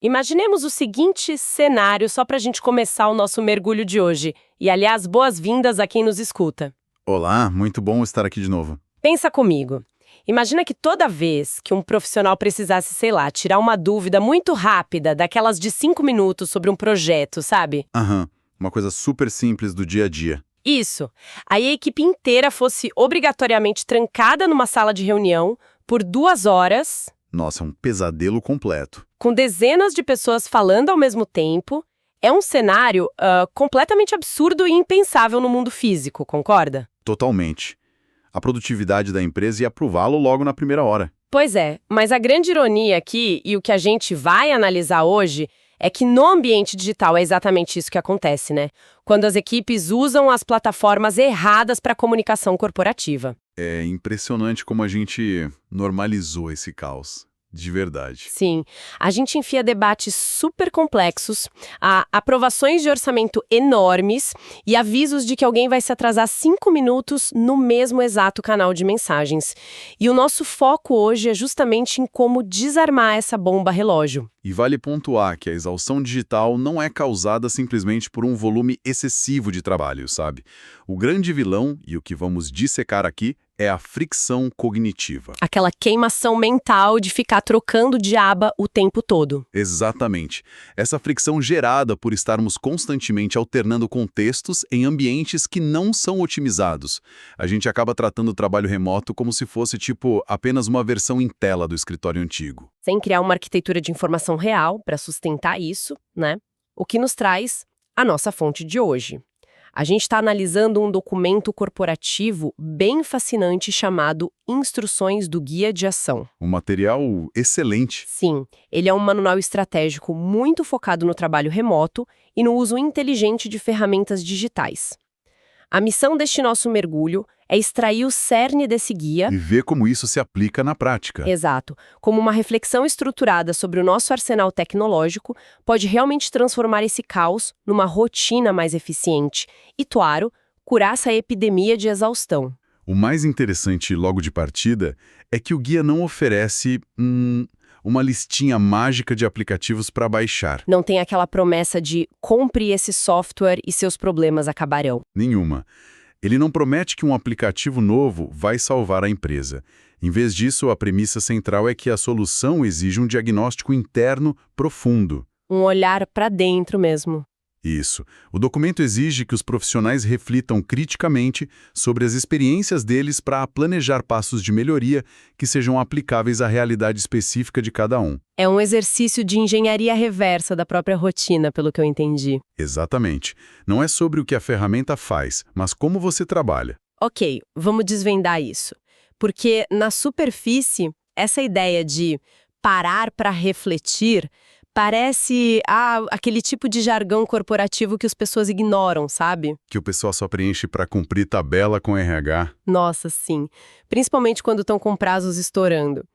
Imaginemos o seguinte cenário só para a gente começar o nosso mergulho de hoje. E, aliás, boas-vindas a quem nos escuta. Olá, muito bom estar aqui de novo. Pensa comigo. Imagina que toda vez que um profissional precisasse, sei lá, tirar uma dúvida muito rápida, daquelas de 5 minutos sobre um projeto, sabe? Aham, uma coisa super simples do dia a dia. Isso. Aí a equipe inteira fosse obrigatoriamente trancada numa sala de reunião por 2 horas, Nossa, é um pesadelo completo. com dezenas de pessoas falando ao mesmo tempo. É um cenário completamente absurdo e impensável no mundo físico, concorda? Totalmente. A produtividade da empresa ia aprová-lo logo na primeira hora. Pois é, mas a grande ironia aqui, e o que a gente vai analisar hoje, é que no ambiente digital é exatamente isso que acontece, né? Quando as equipes usam as plataformas erradas para comunicação corporativa. É impressionante como a gente normalizou esse caos. De verdade. Sim, a gente enfia debates super complexos, aprovações de orçamento enormes e avisos de que alguém vai se atrasar 5 minutos no mesmo exato canal de mensagens. E o nosso foco hoje é justamente em como desarmar essa bomba relógio. E vale pontuar que a exaustão digital não é causada simplesmente por um volume excessivo de trabalho, sabe? O grande vilão, e o que vamos dissecar aqui, é a fricção cognitiva. Aquela queimação mental de ficar trocando de aba o tempo todo. Exatamente. Essa fricção gerada por estarmos constantemente alternando contextos em ambientes que não são otimizados. A gente acaba tratando o trabalho remoto como se fosse, apenas uma versão em tela do escritório antigo. Sem criar uma arquitetura de informação real para sustentar isso, né? O que nos traz a nossa fonte de hoje. A gente está analisando um documento corporativo bem fascinante chamado Instruções do Guia de Ação. Um material excelente. Sim, ele é um manual estratégico muito focado no trabalho remoto e no uso inteligente de ferramentas digitais. A missão deste nosso mergulho é extrair o cerne desse guia. E ver como isso se aplica na prática. Exato. Como uma reflexão estruturada sobre o nosso arsenal tecnológico pode realmente transformar esse caos numa rotina mais eficiente e, claro, curar essa epidemia de exaustão. O mais interessante logo de partida é que o guia não oferece uma listinha mágica de aplicativos para baixar. Não tem aquela promessa de compre esse software e seus problemas acabarão. Nenhuma. Ele não promete que um aplicativo novo vai salvar a empresa. Em vez disso, a premissa central é que a solução exige um diagnóstico interno profundo. Um olhar para dentro mesmo. Isso. O documento exige que os profissionais reflitam criticamente sobre as experiências deles para planejar passos de melhoria que sejam aplicáveis à realidade específica de cada um. É um exercício de engenharia reversa da própria rotina, pelo que eu entendi. Exatamente. Não é sobre o que a ferramenta faz, mas como você trabalha. Ok, vamos desvendar isso. Porque, na superfície, essa ideia de parar para refletir parece aquele tipo de jargão corporativo que as pessoas ignoram, sabe? Que o pessoal só preenche para cumprir tabela com RH. Nossa, sim. Principalmente quando estão com prazos estourando.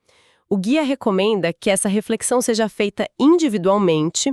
O guia recomenda que essa reflexão seja feita individualmente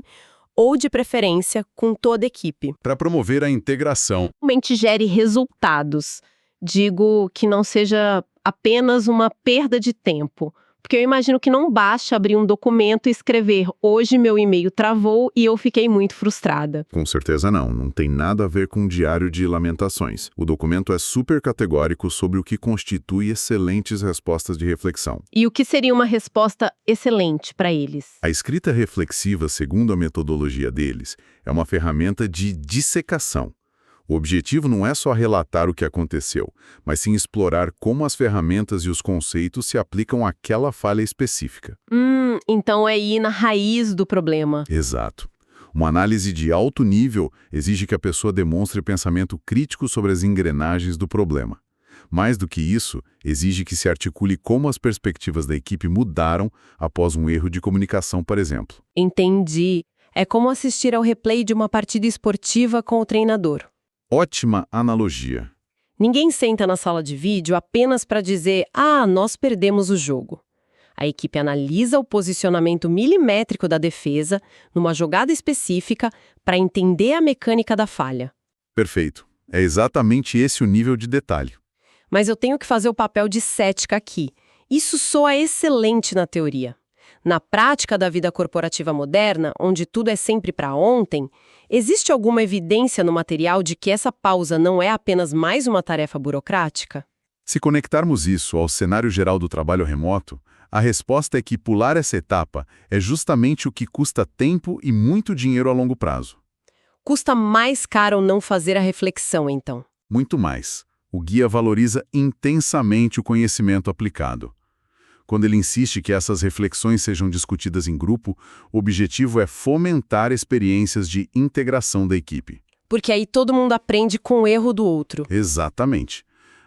ou, de preferência, com toda a equipe. Para promover a integração. Realmente gere resultados. Digo que não seja apenas uma perda de tempo. Porque eu imagino que não basta abrir um documento e escrever hoje meu e-mail travou e eu fiquei muito frustrada. Com certeza não. Não tem nada a ver com um diário de lamentações. O documento é super categórico sobre o que constitui excelentes respostas de reflexão. E o que seria uma resposta excelente para eles? A escrita reflexiva, segundo a metodologia deles, é uma ferramenta de dissecação. O objetivo não é só relatar o que aconteceu, mas sim explorar como as ferramentas e os conceitos se aplicam àquela falha específica. Então é ir na raiz do problema. Exato. Uma análise de alto nível exige que a pessoa demonstre pensamento crítico sobre as engrenagens do problema. Mais do que isso, exige que se articule como as perspectivas da equipe mudaram após um erro de comunicação, por exemplo. Entendi. É como assistir ao replay de uma partida esportiva com o treinador. Ótima analogia. Ninguém senta na sala de vídeo apenas para dizer nós perdemos o jogo. A equipe analisa o posicionamento milimétrico da defesa numa jogada específica para entender a mecânica da falha. Perfeito. É exatamente esse o nível de detalhe. Mas eu tenho que fazer o papel de cética aqui. Isso soa excelente na teoria. Na prática da vida corporativa moderna, onde tudo é sempre para ontem, existe alguma evidência no material de que essa pausa não é apenas mais uma tarefa burocrática? Se conectarmos isso ao cenário geral do trabalho remoto, a resposta é que pular essa etapa é justamente o que custa tempo e muito dinheiro a longo prazo. Custa mais caro não fazer a reflexão, então. Muito mais. O guia valoriza intensamente o conhecimento aplicado. Quando ele insiste que essas reflexões sejam discutidas em grupo, o objetivo é fomentar experiências de integração da equipe. Porque aí todo mundo aprende com o erro do outro. Exatamente.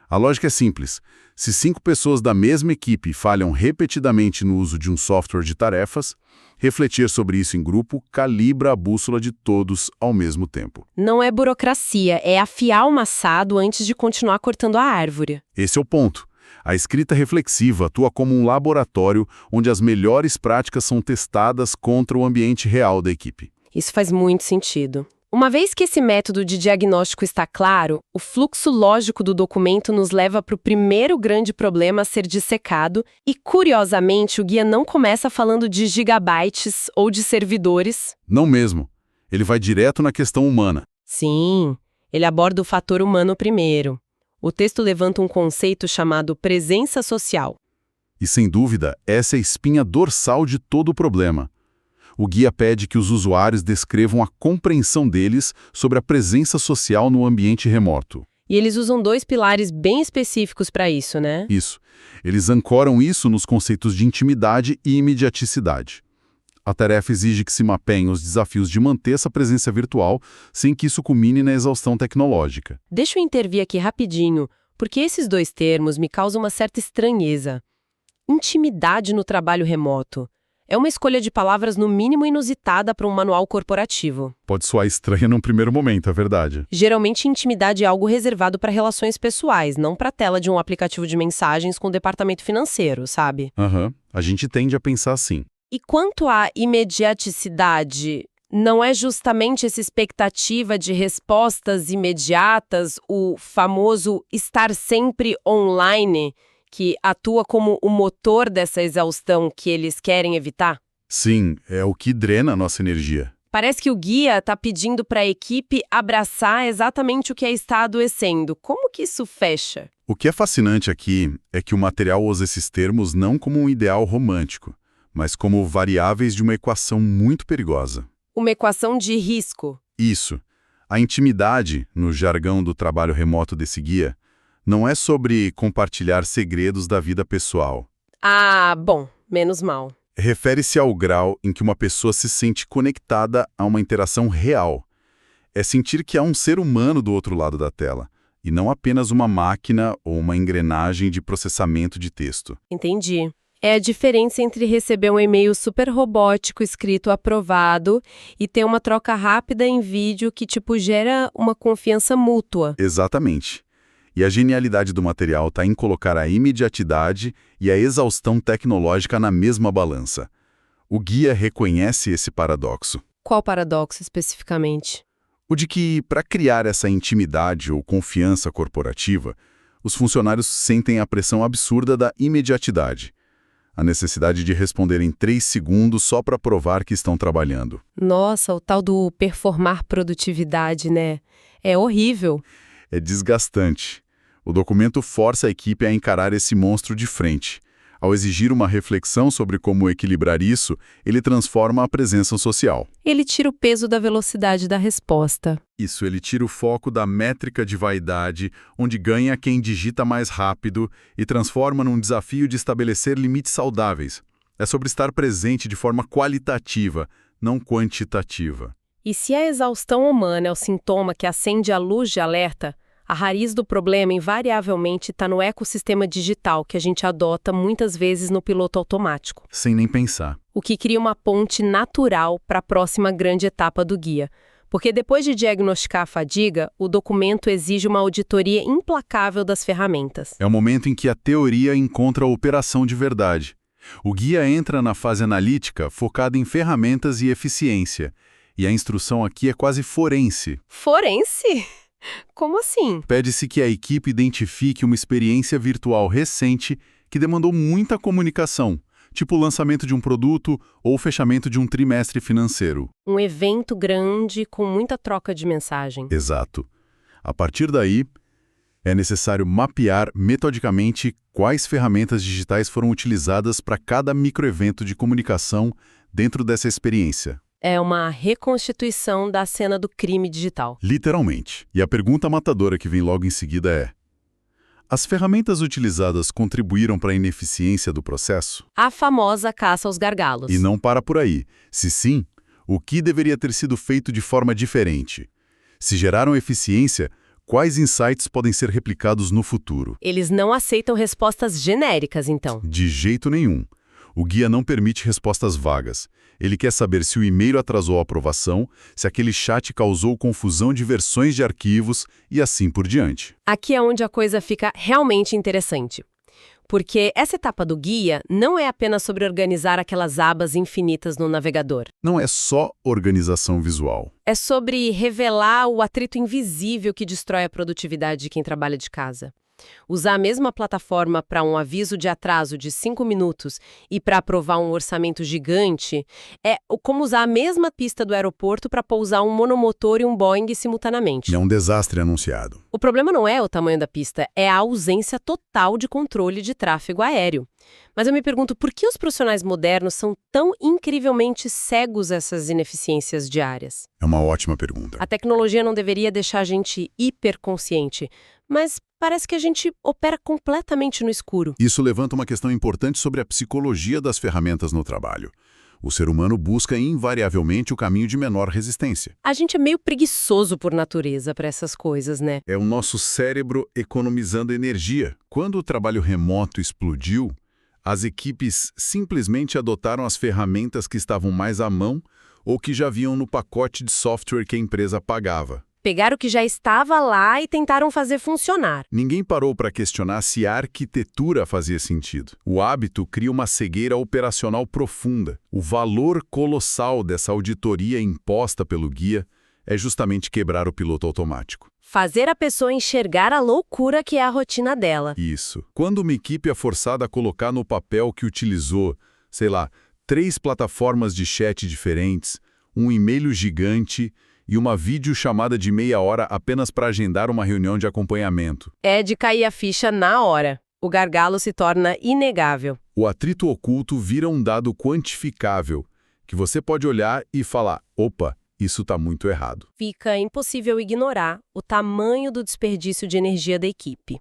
A lógica é simples. Se 5 pessoas da mesma equipe falham repetidamente no uso de um software de tarefas, refletir sobre isso em grupo calibra a bússola de todos ao mesmo tempo. Não é burocracia, é afiar o machado antes de continuar cortando a árvore. Esse é o ponto. A escrita reflexiva atua como um laboratório onde as melhores práticas são testadas contra o ambiente real da equipe. Isso faz muito sentido. Uma vez que esse método de diagnóstico está claro, o fluxo lógico do documento nos leva para o primeiro grande problema a ser dissecado e, curiosamente, o guia não começa falando de gigabytes ou de servidores. Não mesmo. Ele vai direto na questão humana. Sim, ele aborda o fator humano primeiro. O texto levanta um conceito chamado presença social. E, sem dúvida, essa é a espinha dorsal de todo o problema. O guia pede que os usuários descrevam a compreensão deles sobre a presença social no ambiente remoto. E eles usam 2 pilares bem específicos para isso, né? Isso. Eles ancoram isso nos conceitos de intimidade e imediaticidade. A tarefa exige que se mapeiem os desafios de manter essa presença virtual sem que isso culmine na exaustão tecnológica. Deixa eu intervir aqui rapidinho, porque esses 2 termos me causam uma certa estranheza. Intimidade no trabalho remoto. É uma escolha de palavras no mínimo inusitada para um manual corporativo. Pode soar estranha num primeiro momento, é verdade. Geralmente, intimidade é algo reservado para relações pessoais, não para a tela de um aplicativo de mensagens com o departamento financeiro, sabe? A gente tende a pensar assim. E quanto à imediaticidade, não é justamente essa expectativa de respostas imediatas, o famoso estar sempre online, que atua como o motor dessa exaustão que eles querem evitar? Sim, é o que drena a nossa energia. Parece que o guia está pedindo para a equipe abraçar exatamente o que está adoecendo. Como que isso fecha? O que é fascinante aqui é que o material usa esses termos não como um ideal romântico, mas como variáveis de uma equação muito perigosa. Uma equação de risco. Isso. A intimidade, no jargão do trabalho remoto desse guia, não é sobre compartilhar segredos da vida pessoal. Ah, bom, menos mal. Refere-se ao grau em que uma pessoa se sente conectada a uma interação real. É sentir que há um ser humano do outro lado da tela, e não apenas uma máquina ou uma engrenagem de processamento de texto. Entendi. É a diferença entre receber um e-mail super robótico escrito aprovado e ter uma troca rápida em vídeo que, gera uma confiança mútua. Exatamente. E a genialidade do material está em colocar a imediatidade e a exaustão tecnológica na mesma balança. O guia reconhece esse paradoxo. Qual paradoxo especificamente? O de que, para criar essa intimidade ou confiança corporativa, os funcionários sentem a pressão absurda da imediatidade. A necessidade de responder em 3 segundos só para provar que estão trabalhando. Nossa, o tal do performar produtividade, né? É horrível. É desgastante. O documento força a equipe a encarar esse monstro de frente. Ao exigir uma reflexão sobre como equilibrar isso, ele transforma a presença social. Ele tira o peso da velocidade da resposta. Isso, ele tira o foco da métrica de vaidade, onde ganha quem digita mais rápido, e transforma num desafio de estabelecer limites saudáveis. É sobre estar presente de forma qualitativa, não quantitativa. E se a exaustão humana é o sintoma que acende a luz de alerta, a raiz do problema invariavelmente está no ecossistema digital que a gente adota muitas vezes no piloto automático. Sem nem pensar. O que cria uma ponte natural para a próxima grande etapa do guia. Porque depois de diagnosticar a fadiga, o documento exige uma auditoria implacável das ferramentas. É o momento em que a teoria encontra a operação de verdade. O guia entra na fase analítica focada em ferramentas e eficiência. E a instrução aqui é quase forense. Forense? Como assim? Pede-se que a equipe identifique uma experiência virtual recente que demandou muita comunicação, tipo o lançamento de um produto ou o fechamento de um trimestre financeiro. Um evento grande com muita troca de mensagem. Exato. A partir daí, é necessário mapear metodicamente quais ferramentas digitais foram utilizadas para cada microevento de comunicação dentro dessa experiência. É uma reconstituição da cena do crime digital. Literalmente. E a pergunta matadora que vem logo em seguida é: as ferramentas utilizadas contribuíram para a ineficiência do processo? A famosa caça aos gargalos. E não para por aí. Se sim, o que deveria ter sido feito de forma diferente? Se geraram eficiência, quais insights podem ser replicados no futuro? Eles não aceitam respostas genéricas, então. De jeito nenhum. O guia não permite respostas vagas. Ele quer saber se o e-mail atrasou a aprovação, se aquele chat causou confusão de versões de arquivos e assim por diante. Aqui é onde a coisa fica realmente interessante. Porque essa etapa do guia não é apenas sobre organizar aquelas abas infinitas no navegador. Não é só organização visual. É sobre revelar o atrito invisível que destrói a produtividade de quem trabalha de casa. Usar a mesma plataforma para um aviso de atraso de 5 minutos e para aprovar um orçamento gigante é como usar a mesma pista do aeroporto para pousar um monomotor e um Boeing simultaneamente. É um desastre anunciado. O problema não é o tamanho da pista, é a ausência total de controle de tráfego aéreo. Mas eu me pergunto por que os profissionais modernos são tão incrivelmente cegos a essas ineficiências diárias? É uma ótima pergunta. A tecnologia não deveria deixar a gente hiperconsciente, mas parece que a gente opera completamente no escuro. Isso levanta uma questão importante sobre a psicologia das ferramentas no trabalho. O ser humano busca invariavelmente o caminho de menor resistência. A gente é meio preguiçoso por natureza para essas coisas, né? É o nosso cérebro economizando energia. Quando o trabalho remoto explodiu, as equipes simplesmente adotaram as ferramentas que estavam mais à mão ou que já vinham no pacote de software que a empresa pagava. Pegaram o que já estava lá e tentaram fazer funcionar. Ninguém parou para questionar se a arquitetura fazia sentido. O hábito cria uma cegueira operacional profunda. O valor colossal dessa auditoria imposta pelo guia é justamente quebrar o piloto automático. Fazer a pessoa enxergar a loucura que é a rotina dela. Isso. Quando uma equipe é forçada a colocar no papel que utilizou, 3 plataformas de chat diferentes, um e-mail gigante e uma videochamada de meia hora apenas para agendar uma reunião de acompanhamento. É de cair a ficha na hora. O gargalo se torna inegável. O atrito oculto vira um dado quantificável, que você pode olhar e falar, opa, isso está muito errado. Fica impossível ignorar o tamanho do desperdício de energia da equipe.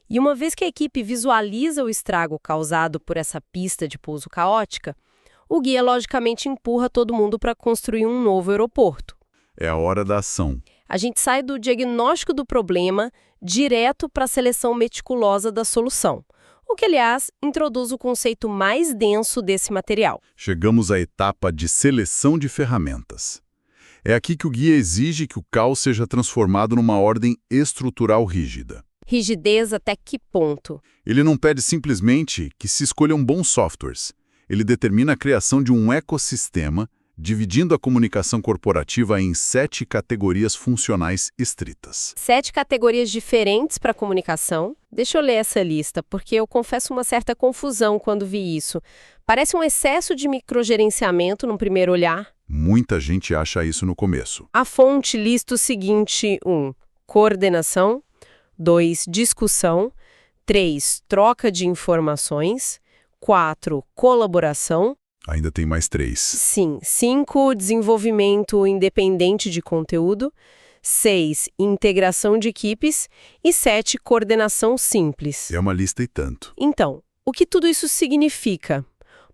E uma vez que a equipe visualiza o estrago causado por essa pista de pouso caótica, o guia logicamente empurra todo mundo para construir um novo aeroporto. É a hora da ação. A gente sai do diagnóstico do problema direto para a seleção meticulosa da solução, o que, aliás, introduz o conceito mais denso desse material. Chegamos à etapa de seleção de ferramentas. É aqui que o guia exige que o caos seja transformado numa ordem estrutural rígida. Rigidez até que ponto? Ele não pede simplesmente que se escolham bons softwares. Ele determina a criação de um ecossistema, dividindo a comunicação corporativa em 7 categorias funcionais estritas. 7 categorias diferentes para a comunicação. Deixa eu ler essa lista, porque eu confesso uma certa confusão quando vi isso. Parece um excesso de microgerenciamento num primeiro olhar. Muita gente acha isso no começo. A fonte lista o seguinte: 1. Coordenação. 2. Discussão. 3. Troca de informações. 4. Colaboração. Ainda tem mais 3. Sim. 5. Desenvolvimento independente de conteúdo. 6. Integração de equipes. E 7. Coordenação simples. É uma lista e tanto. Então, o que tudo isso significa?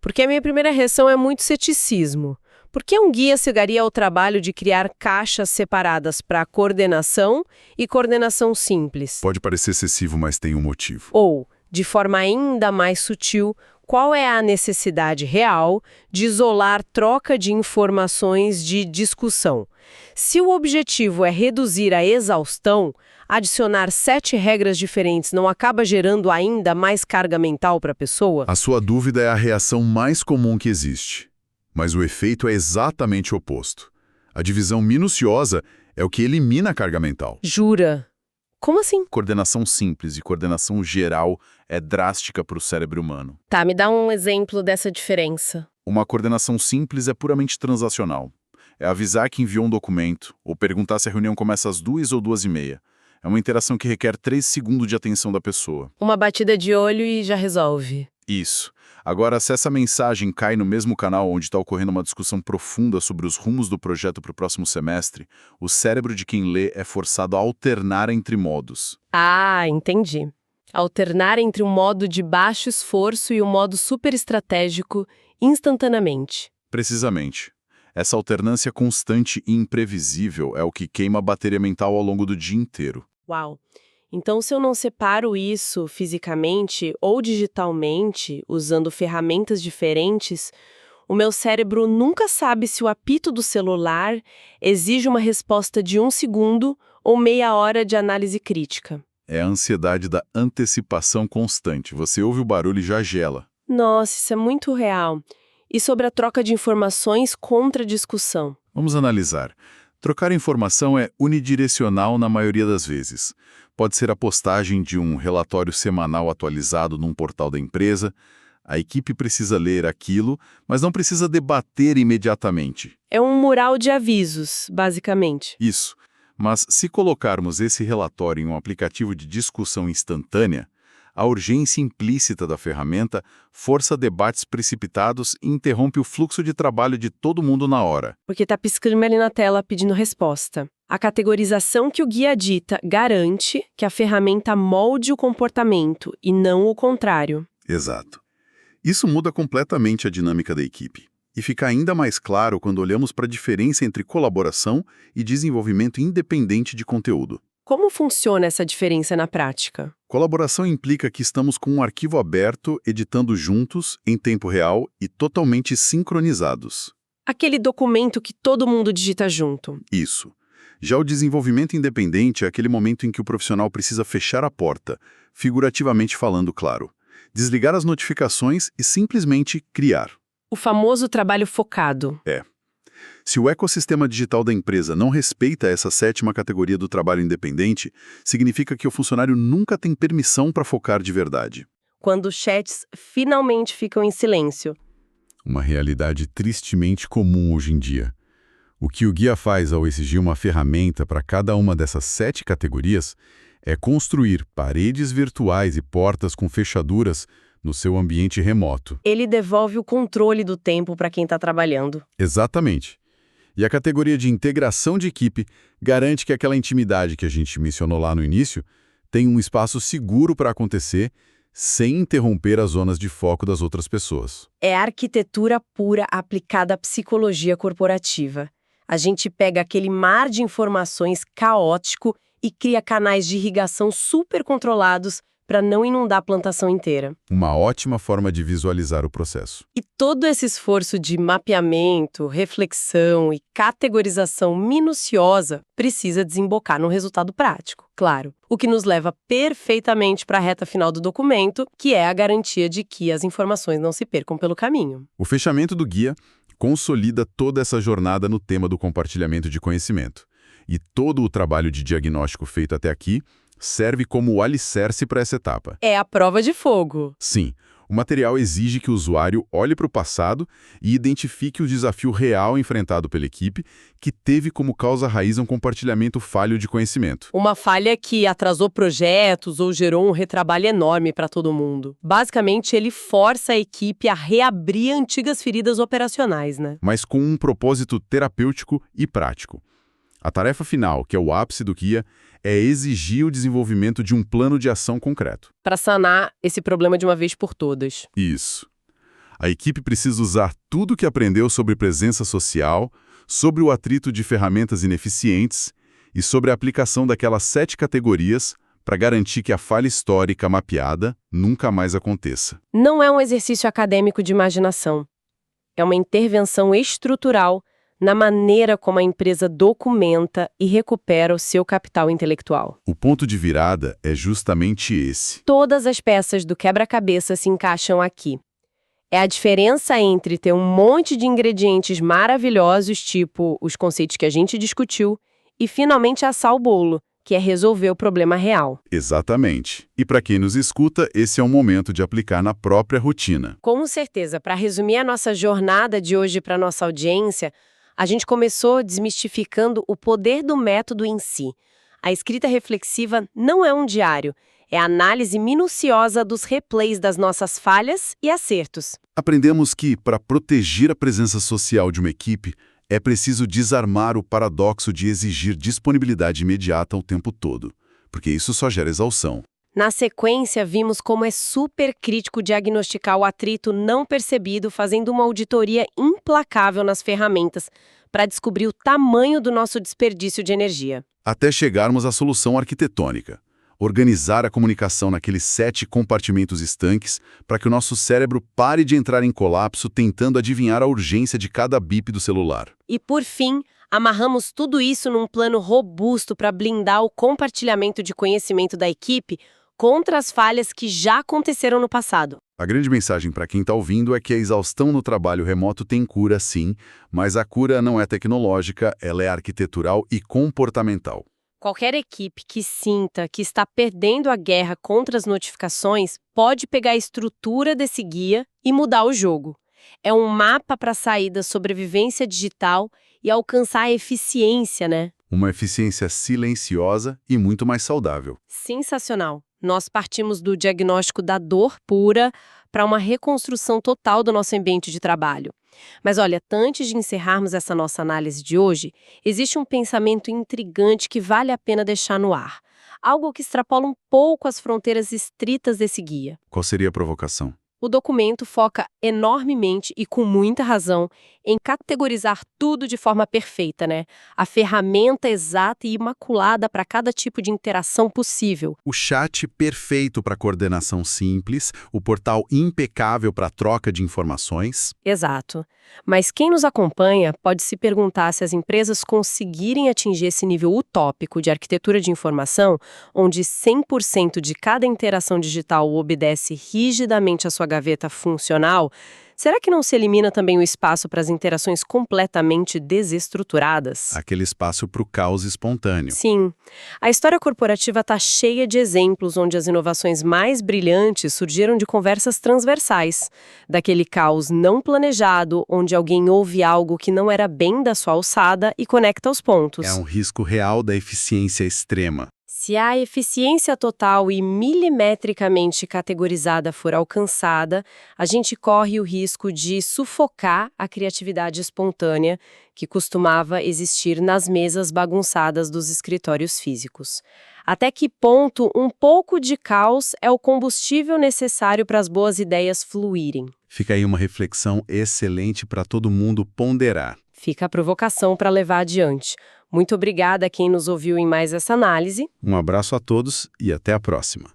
Porque a minha primeira reação é muito ceticismo. Por que um guia se daria ao trabalho de criar caixas separadas para coordenação e coordenação simples? Pode parecer excessivo, mas tem um motivo. Ou, de forma ainda mais sutil, qual é a necessidade real de isolar troca de informações de discussão? Se o objetivo é reduzir a exaustão, adicionar 7 regras diferentes não acaba gerando ainda mais carga mental para a pessoa? A sua dúvida é a reação mais comum que existe. Mas o efeito é exatamente oposto. A divisão minuciosa é o que elimina a carga mental. Jura? Como assim? Coordenação simples e coordenação geral é drástica para o cérebro humano. Tá, me dá um exemplo dessa diferença. Uma coordenação simples é puramente transacional. É avisar que enviou um documento ou perguntar se a reunião começa às 2 ou 2:30. É uma interação que requer 3 segundos de atenção da pessoa. Uma batida de olho e já resolve. Isso. Agora, se essa mensagem cai no mesmo canal onde está ocorrendo uma discussão profunda sobre os rumos do projeto para o próximo semestre, o cérebro de quem lê é forçado a alternar entre modos. Ah, entendi. Alternar entre um modo de baixo esforço e um modo super estratégico instantaneamente. Precisamente. Essa alternância constante e imprevisível é o que queima a bateria mental ao longo do dia inteiro. Uau! Então, se eu não separo isso fisicamente ou digitalmente, usando ferramentas diferentes, o meu cérebro nunca sabe se o apito do celular exige uma resposta de 1 segundo ou meia hora de análise crítica. É a ansiedade da antecipação constante. Você ouve o barulho e já gela. Nossa, isso é muito real. E sobre a troca de informações contra a discussão? Vamos analisar. Trocar informação é unidirecional na maioria das vezes. Pode ser a postagem de um relatório semanal atualizado num portal da empresa. A equipe precisa ler aquilo, mas não precisa debater imediatamente. É um mural de avisos, basicamente. Isso. Mas se colocarmos esse relatório em um aplicativo de discussão instantânea, a urgência implícita da ferramenta força debates precipitados e interrompe o fluxo de trabalho de todo mundo na hora. Porque está piscando ali na tela pedindo resposta. A categorização que o guia dita garante que a ferramenta molde o comportamento e não o contrário. Exato. Isso muda completamente a dinâmica da equipe. E fica ainda mais claro quando olhamos para a diferença entre colaboração e desenvolvimento independente de conteúdo. Como funciona essa diferença na prática? Colaboração implica que estamos com um arquivo aberto, editando juntos, em tempo real e totalmente sincronizados. Aquele documento que todo mundo digita junto. Isso. Já o desenvolvimento independente é aquele momento em que o profissional precisa fechar a porta, figurativamente falando, claro, desligar as notificações e simplesmente criar. O famoso trabalho focado. Se o ecossistema digital da empresa não respeita essa 7ª categoria do trabalho independente, significa que o funcionário nunca tem permissão para focar de verdade. Quando os chats finalmente ficam em silêncio. Uma realidade tristemente comum hoje em dia. O que o guia faz ao exigir uma ferramenta para cada uma dessas 7 categorias é construir paredes virtuais e portas com fechaduras no seu ambiente remoto. Ele devolve o controle do tempo para quem está trabalhando. Exatamente. E a categoria de integração de equipe garante que aquela intimidade que a gente mencionou lá no início tem um espaço seguro para acontecer sem interromper as zonas de foco das outras pessoas. É arquitetura pura aplicada à psicologia corporativa. A gente pega aquele mar de informações caótico e cria canais de irrigação super controlados para não inundar a plantação inteira. Uma ótima forma de visualizar o processo. E todo esse esforço de mapeamento, reflexão e categorização minuciosa precisa desembocar num resultado prático, claro. O que nos leva perfeitamente para a reta final do documento, que é a garantia de que as informações não se percam pelo caminho. O fechamento do guia consolida toda essa jornada no tema do compartilhamento de conhecimento. E todo o trabalho de diagnóstico feito até aqui serve como o alicerce para essa etapa. É a prova de fogo. Sim, o material exige que o usuário olhe para o passado e identifique o desafio real enfrentado pela equipe, que teve como causa raiz um compartilhamento falho de conhecimento. Uma falha que atrasou projetos ou gerou um retrabalho enorme para todo mundo. Basicamente, ele força a equipe a reabrir antigas feridas operacionais, né? Mas com um propósito terapêutico e prático. A tarefa final, que é o ápice do guia, é exigir o desenvolvimento de um plano de ação concreto. Para sanar esse problema de uma vez por todas. Isso. A equipe precisa usar tudo o que aprendeu sobre presença social, sobre o atrito de ferramentas ineficientes e sobre a aplicação daquelas 7 categorias para garantir que a falha histórica mapeada nunca mais aconteça. Não é um exercício acadêmico de imaginação. É uma intervenção estrutural na maneira como a empresa documenta e recupera o seu capital intelectual. O ponto de virada é justamente esse. Todas as peças do quebra-cabeça se encaixam aqui. É a diferença entre ter um monte de ingredientes maravilhosos, tipo os conceitos que a gente discutiu, e finalmente assar o bolo, que é resolver o problema real. Exatamente. E para quem nos escuta, esse é o momento de aplicar na própria rotina. Com certeza, para resumir a nossa jornada de hoje para nossa audiência, a gente começou desmistificando o poder do método em si. A escrita reflexiva não é um diário, é a análise minuciosa dos replays das nossas falhas e acertos. Aprendemos que, para proteger a presença social de uma equipe, é preciso desarmar o paradoxo de exigir disponibilidade imediata o tempo todo, porque isso só gera exaustão. Na sequência, vimos como é super crítico diagnosticar o atrito não percebido, fazendo uma auditoria implacável nas ferramentas para descobrir o tamanho do nosso desperdício de energia. Até chegarmos à solução arquitetônica. Organizar a comunicação naqueles 7 compartimentos estanques para que o nosso cérebro pare de entrar em colapso tentando adivinhar a urgência de cada bip do celular. E, por fim, amarramos tudo isso num plano robusto para blindar o compartilhamento de conhecimento da equipe contra as falhas que já aconteceram no passado. A grande mensagem para quem está ouvindo é que a exaustão no trabalho remoto tem cura, sim, mas a cura não é tecnológica, ela é arquitetural e comportamental. Qualquer equipe que sinta que está perdendo a guerra contra as notificações pode pegar a estrutura desse guia e mudar o jogo. É um mapa para sair da sobrevivência digital e alcançar a eficiência, né? Uma eficiência silenciosa e muito mais saudável. Sensacional. Nós partimos do diagnóstico da dor pura para uma reconstrução total do nosso ambiente de trabalho. Mas olha, antes de encerrarmos essa nossa análise de hoje, existe um pensamento intrigante que vale a pena deixar no ar. Algo que extrapola um pouco as fronteiras estritas desse guia. Qual seria a provocação? O documento foca enormemente e com muita razão em categorizar tudo de forma perfeita, né? A ferramenta exata e imaculada para cada tipo de interação possível. O chat perfeito para coordenação simples, o portal impecável para troca de informações. Exato. Mas quem nos acompanha pode se perguntar se as empresas conseguirem atingir esse nível utópico de arquitetura de informação, onde 100% de cada interação digital obedece rigidamente à sua gaveta funcional, será que não se elimina também o espaço para as interações completamente desestruturadas? Aquele espaço para o caos espontâneo. Sim. A história corporativa está cheia de exemplos onde as inovações mais brilhantes surgiram de conversas transversais, daquele caos não planejado, onde alguém ouve algo que não era bem da sua alçada e conecta os pontos. É um risco real da eficiência extrema. Se a eficiência total e milimetricamente categorizada for alcançada, a gente corre o risco de sufocar a criatividade espontânea que costumava existir nas mesas bagunçadas dos escritórios físicos. Até que ponto um pouco de caos é o combustível necessário para as boas ideias fluírem? Fica aí uma reflexão excelente para todo mundo ponderar. Fica a provocação para levar adiante. Muito obrigada a quem nos ouviu em mais essa análise. Um abraço a todos e até a próxima.